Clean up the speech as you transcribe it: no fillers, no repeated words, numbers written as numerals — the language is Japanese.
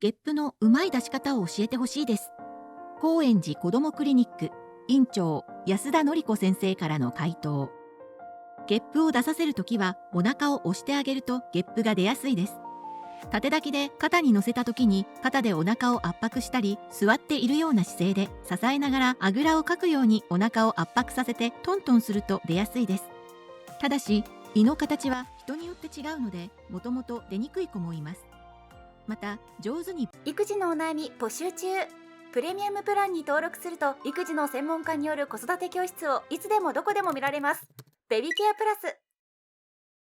ゲップのうまい出し方を教えてほしいです。高円寺こどもクリニック院長安田典子先生からの回答。ゲップを出させるときはお腹を押してあげるとゲップが出やすいです。縦抱きで肩に乗せたときに肩でお腹を圧迫したり、座っているような姿勢で支えながらあぐらをかくようにお腹を圧迫させてトントンすると出やすいです。ただし胃の形は人によって違うので、もともと出にくい子もいます。また上手に育児のお悩み募集中。プレミアムプランに登録すると育児の専門家による子育て教室をいつでもどこでも見られます。ベビーケアプラス。